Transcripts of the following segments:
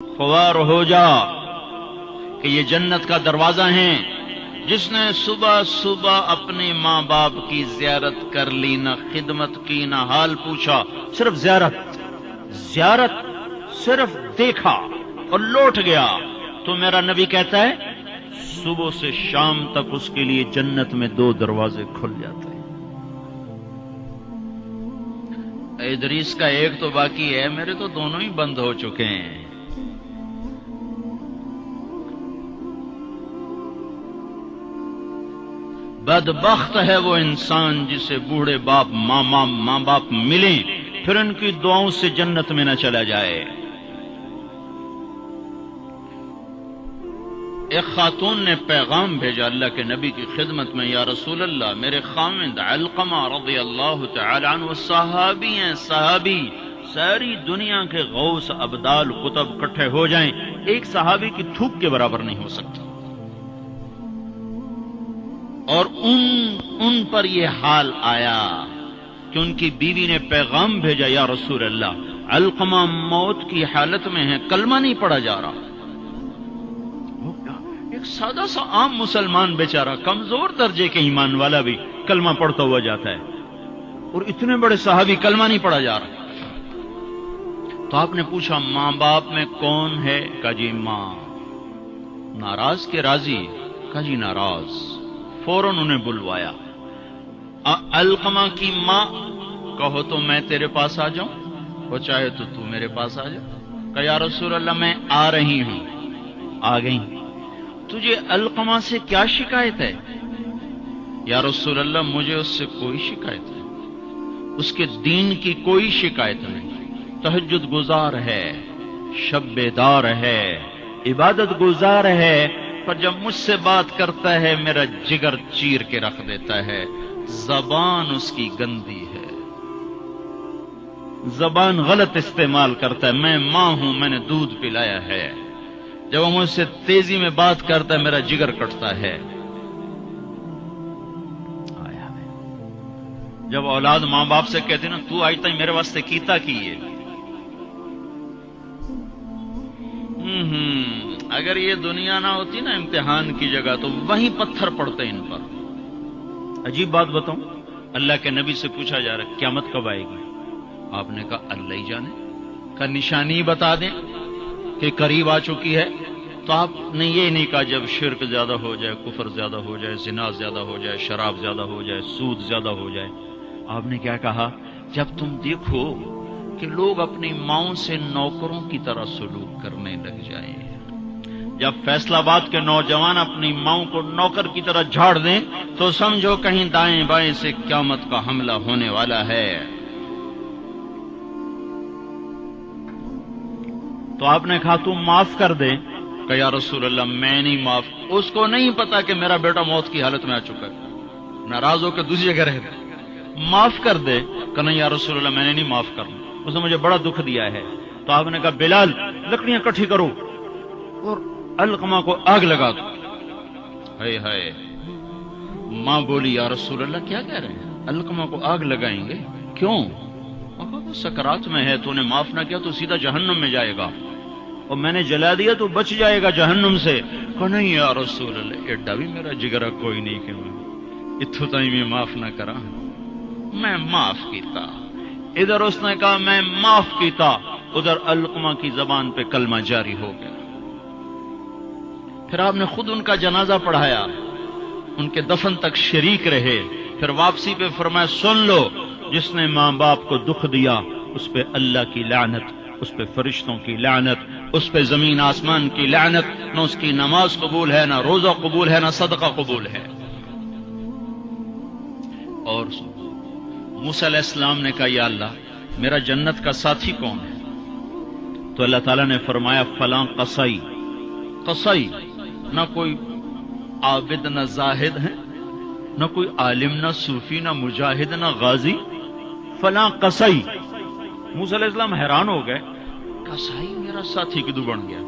خوار ہو جا کہ یہ جنت کا دروازہ ہیں. جس نے صبح صبح اپنے ماں باپ کی زیارت کر لی، نہ خدمت کی نہ حال پوچھا، صرف زیارت صرف دیکھا اور لوٹ گیا، تو میرا نبی کہتا ہے صبح سے شام تک اس کے لیے جنت میں 2 دروازے کھل جاتے ہیں. ادریس کا ایک تو باقی ہے، میرے تو دونوں ہی بند ہو چکے ہیں. بدبخت ہے وہ انسان جسے بوڑھے باپ ماں باپ ملیں پھر ان کی دعاؤں سے جنت میں نہ چلا جائے. ایک خاتون نے پیغام بھیجا اللہ کے نبی کی خدمت میں، یا رسول اللہ میرے خاوند علقمہ رضی اللہ تعالی عنہ صحابی ہیں، صحابی، ساری دنیا کے غوث ابدال قطب اکٹھے ہو جائیں ایک صحابی کی تھوک کے برابر نہیں ہو سکتا. اور ان پر یہ حال آیا کہ ان کی بیوی نے پیغام بھیجا، یا رسول اللہ علقمہ موت کی حالت میں ہے، کلمہ نہیں پڑھا جا رہا. ایک سادہ سا عام مسلمان بیچارہ کمزور درجے کے ایمان والا بھی کلمہ پڑھتا ہوا جاتا ہے، اور اتنے بڑے صحابی کلمہ نہیں پڑھا جا رہا. تو آپ نے پوچھا ماں باپ میں کون ہے؟ کہا جی ماں. ناراض کے راضی؟ کہا جی ناراض. فوراً انہیں بلوایا. علقمہ کی ماں، کہو تو میں تیرے پاس آ جاؤں، وہ چاہے تو میرے پاس آ جا. کہا یا رسول اللہ میں آ رہی ہوں. آ گئی. تجھے علقمہ سے کیا شکایت ہے؟ یا رسول اللہ مجھے اس سے کوئی شکایت نہیں، اس کے دین کی کوئی شکایت نہیں. تہجد گزار ہے، شب بیدار ہے، عبادت گزار ہے، پر جب مجھ سے بات کرتا ہے میرا جگر چیر کے رکھ دیتا ہے. زبان اس کی گندی ہے، زبان غلط استعمال کرتا ہے. میں ماں ہوں، میں نے دودھ پلایا ہے، جب وہ مجھ سے تیزی میں بات کرتا ہے میرا جگر کٹتا ہے. جب اولاد ماں باپ سے کہتے نا تو آج تک میرے واسطے کیتا کی ہے، اگر یہ دنیا نہ ہوتی نا امتحان کی جگہ تو وہیں پتھر پڑتے ان پر. عجیب بات بتاؤں، اللہ کے نبی سے پوچھا جا رہا ہے قیامت کب آئے گی؟ آپ نے کہا اللہ ہی جانے. کا نشانی بتا دیں کہ قریب آ چکی ہے. تو آپ نے یہ نہیں کہا جب شرک زیادہ ہو جائے، کفر زیادہ ہو جائے، زنا زیادہ ہو جائے، شراب زیادہ ہو جائے، سود زیادہ ہو جائے. آپ نے کیا کہا؟ جب تم دیکھو کہ لوگ اپنی ماؤں سے نوکروں کی طرح سلوک کرنے لگ جائیں، جب فیصل آباد کے نوجوان اپنی ماؤں کو نوکر کی طرح جھاڑ دیں تو سمجھو کہیں دائیں بائیں سے قیامت کا حملہ ہونے والا ہے. تو آپ نے کہا تم معاف کر دے. کہ یا رسول اللہ میں نہیں معاف. اس کو نہیں پتا کہ میرا بیٹا موت کی حالت میں آ چکا ہے، ناراض ہو کے دوسری جگہ رہ گئے. معاف کر دے. کہ نہیں یا رسول اللہ میں نے نہیں معاف کرنا، اس نے مجھے بڑا دکھ دیا ہے. تو آپ نے کہا بلال لکڑیاں اکٹھی کرو اور علقمہ کو آگ لگا دو. ہائے ہائے. ماں بولی یا رسول اللہ کیا کہہ رہے ہیں؟ علقمہ کو آگ لگائیں گے؟ کیوں؟ وہ سکرات میں ہے، تو نے معاف نہ کیا تو سیدھا جہنم میں جائے گا، اور میں نے جلا دیا تو بچ جائے گا جہنم سے. کہ نہیں یا رسول اللہ ایڈا بھی میرا جگرا کوئی نہیں کہ میں اتھو تائی میں معاف نہ کرا. میں معاف کیتا. ادھر اس نے کہا میں معاف کیتا، ادھر علقمہ کی زبان پہ کلمہ جاری ہو گیا. پھر آپ نے خود ان کا جنازہ پڑھایا، ان کے دفن تک شریک رہے. پھر واپسی پہ فرمایا سن لو، جس نے ماں باپ کو دکھ دیا اس پہ اللہ کی لعنت، اس پہ فرشتوں کی لعنت، اس پہ زمین آسمان کی لعنت. نہ اس کی نماز قبول ہے، نہ روزہ قبول ہے، نہ صدقہ قبول ہے. اور موسیٰ علیہ السلام نے کہا یا اللہ میرا جنت کا ساتھی کون ہے؟ تو اللہ تعالیٰ نے فرمایا فلاں قصائی. قصائی نہ کوئی عابد نہ زاہد ہے، نہ کوئی عالم نہ صوفی نہ مجاہد نہ غازی، فلاں قصائی. موسیٰ علیہ السلام حیران ہو گئے، قصائی میرا ساتھی کدو بن گیا؟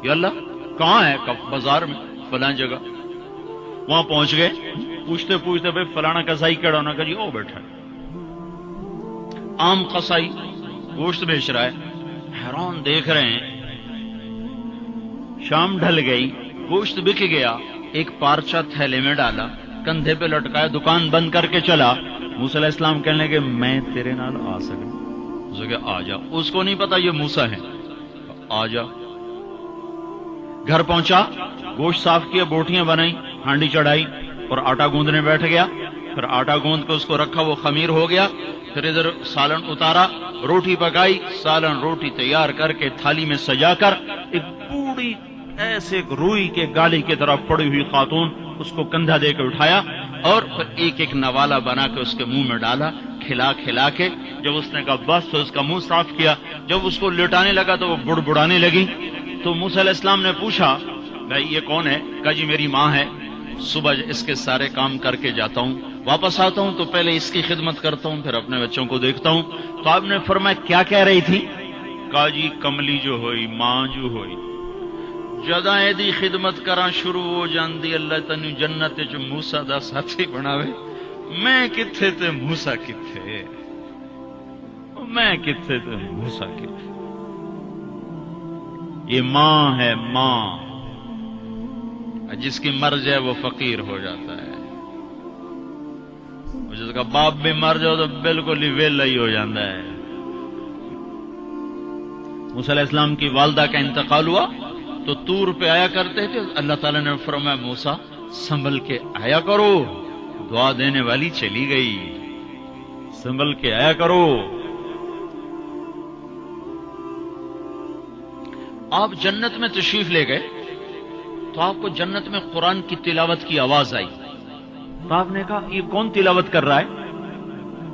یا اللہ کہاں ہے؟ بازار میں فلاں جگہ. وہاں پہنچ گئے، پوچھتے پوچھتے بھائی فلانا قصائی کیڑا ہونا؟ کہ جی او بیٹھا ہے. عام قصائی گوشت بیچ رہا ہے. حیران دیکھ رہے ہیں شام ڈھل گئی، گوشت بک گیا، ایک پارچہ تھیلے میں ڈالا، کندھے پہ لٹکایا، دکان بند کر کے چلا۔ موسیٰ علیہ السلام کہنے لگے میں تیرے نال آ سکتا؟ اسے کہ آ جا۔ اس کو نہیں پتا یہ موسیٰ ہے، آ جا۔ گھر پہنچا، گوشت صاف کیا، بوٹیاں بنائی، ہانڈی چڑھائی اور آٹا گوندنے بیٹھ گیا۔ پھر آٹا گوند کے اس کو رکھا، وہ خمیر ہو گیا۔ پھر ادھر سالن اتارا، روٹی پکائی، سالن روٹی تیار کر کے تھالی میں سجا کر ایک بوڑھی ایسے روئی کے گالی کی طرف پڑی ہوئی خاتون، اس کو کندھا دے کے اٹھایا اور پھر ایک ایک نوالا بنا کے اس کے منہ میں ڈالا، کھلا کھلا کے۔ جب اس نے کہا بس تو اس کا منہ صاف کیا۔ جب اس کو لٹانے لگا تو وہ بڑبڑانے لگی۔ تو موسیٰ علیہ السلام نے پوچھا بھائی یہ کون ہے؟ کہا جی میری ماں ہے، صبح اس کے سارے کام کر کے جاتا ہوں، واپس آتا ہوں تو پہلے اس کی خدمت کرتا ہوں، پھر اپنے بچوں کو دیکھتا ہوں۔ تو آپ نے فرمایا کیا کہہ رہی تھی؟ کہا جی کملی جو ہوئی، ماں جو ہوئی، جدا ایدی خدمت کراں شروع ہو جاندی، اللہ تنو جنت چ موسیٰ دا ساتھی بناوے، میں کتھے تے موسیٰ کتھے، میں کتھے تے موسیٰ کتھے۔ یہ ماں ہے، ماں، جس کی مر جائے وہ فقیر ہو جاتا ہے، جس کا باپ بھی مر جاؤ تو بالکل ہی ویلا ہی ہو جاتا ہے۔ موسیٰ علیہ السلام کی والدہ کا انتقال ہوا تو طور پہ آیا کرتے تھے، اللہ تعالیٰ نے فرمایا موسیٰ سنبھل کے آیا کرو، دعا دینے والی چلی گئی، سنبھل کے آیا کرو۔ آپ جنت میں تشریف لے گئے تو آپ کو جنت میں قرآن کی تلاوت کی آواز آئی، تو آپ نے کہا یہ کون تلاوت کر رہا ہے؟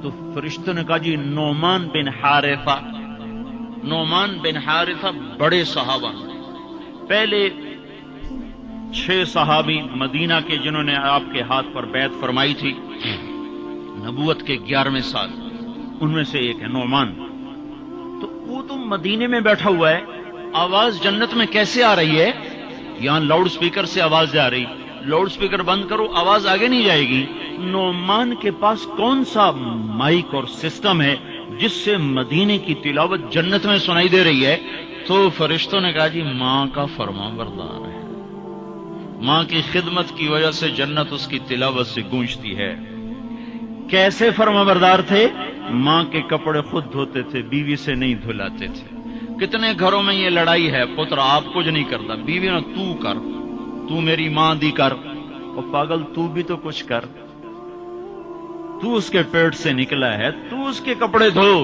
تو فرشتوں نے کہا جی نعمان بن حارثہ۔ نعمان بن حارثہ بڑے صحابہ، پہلے 6 صحابی مدینہ کے جنہوں نے آپ کے ہاتھ پر بیعت فرمائی تھی نبوت کے 11ویں سال، ان میں سے ایک ہے نعمان۔ تو وہ تو مدینے میں بیٹھا ہوا ہے، آواز جنت میں کیسے آ رہی ہے؟ یہاں لاؤڈ سپیکر سے آواز جا رہی، لاؤڈ سپیکر بند کرو آواز آگے نہیں جائے گی۔ نعمان کے پاس کون سا مائک اور سسٹم ہے جس سے مدینے کی تلاوت جنت میں سنائی دے رہی ہے؟ تو فرشتوں نے کہا جی ماں کا فرما بردار ہے، ماں کی خدمت کی وجہ سے جنت اس کی تلاوت سے گونجتی ہے۔ کیسے فرما بردار تھے؟ ماں کے کپڑے خود دھوتے تھے، بیوی سے نہیں دھلاتے تھے۔ کتنے گھروں میں یہ لڑائی ہے، پتر آپ کچھ نہیں کرتا، بیوی نے تو کر، تو میری ماں دی کر، اور پاگل تو بھی تو کچھ کر، تو اس کے پیٹ سے نکلا ہے، تو اس کے کپڑے دھو۔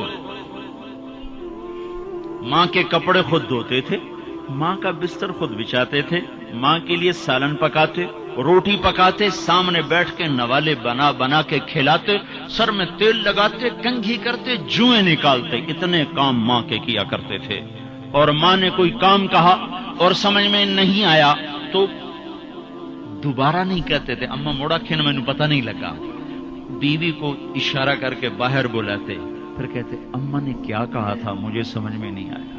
ماں کے کپڑے خود دھوتے تھے، ماں کا بستر خود بچھاتے تھے، ماں کے لیے سالن پکاتے، روٹی پکاتے، سامنے بیٹھ کے نوالے بنا بنا کے کھلاتے، سر میں تیل لگاتے، کنگھی کرتے، جوئیں نکالتے، اتنے کام ماں کے کیا کرتے تھے۔ اور ماں نے کوئی کام کہا اور سمجھ میں نہیں آیا تو دوبارہ نہیں کہتے تھے اما موڑا کھین میں پتہ نہیں لگا، بیوی کو اشارہ کر کے باہر بلاتے، پھر کہتے اما نے کیا کہا تھا مجھے سمجھ میں نہیں آیا۔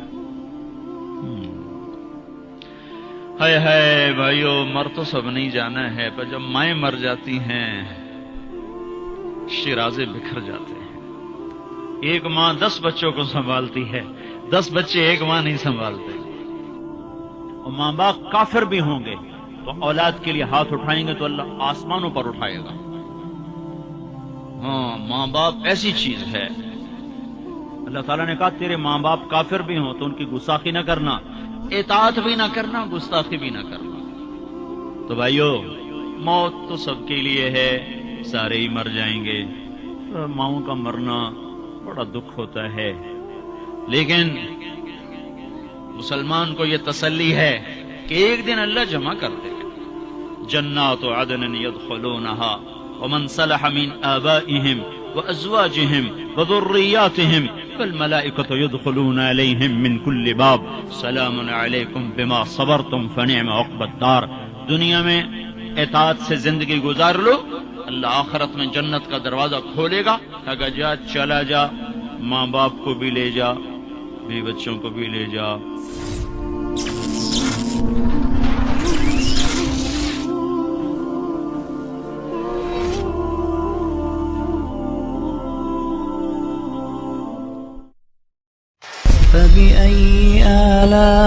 ہائے ہائے بھائیو، مر تو سب نہیں جانا ہے، پر جب مائیں مر جاتی ہیں شیرازے بکھر جاتے ہیں۔ ایک ماں 10 بچوں کو سنبھالتی ہے، 10 بچے ایک ماں نہیں سنبھالتے۔ اور ماں باپ کافر بھی ہوں گے تو اولاد کے لیے ہاتھ اٹھائیں گے تو اللہ آسمانوں پر اٹھائے گا۔ ہاں، ماں باپ ایسی چیز ہے۔ اللہ تعالیٰ نے کہا تیرے ماں باپ کافر بھی ہوں تو ان کی گستاخی نہ کرنا، اطاعت بھی نہ کرنا، گستاخی بھی نہ کرنا۔ تو بھائیو، موت تو سب کے لیے ہے، سارے ہی مر جائیں گے۔ ماؤں کا مرنا بڑا دکھ ہوتا ہے، لیکن مسلمان کو یہ تسلی ہے کہ ایک دن اللہ جمع کر دے گا۔ جنات عدن يدخلونها ومن صلح من آبائهم وأزواجهم وذرياتهم والملائكة يدخلون عليهم من كل باب سلام عليكم بما صبرتم فنعم عقبى الدار۔ دنیا میں اطاعت سے زندگی گزار لو، اللہ آخرت میں جنت کا دروازہ کھولے گا، کہا جا چلا جا، ماں باپ کو بھی لے جا، بیوی بچوں کو بھی لے جا۔ فبأي آلاء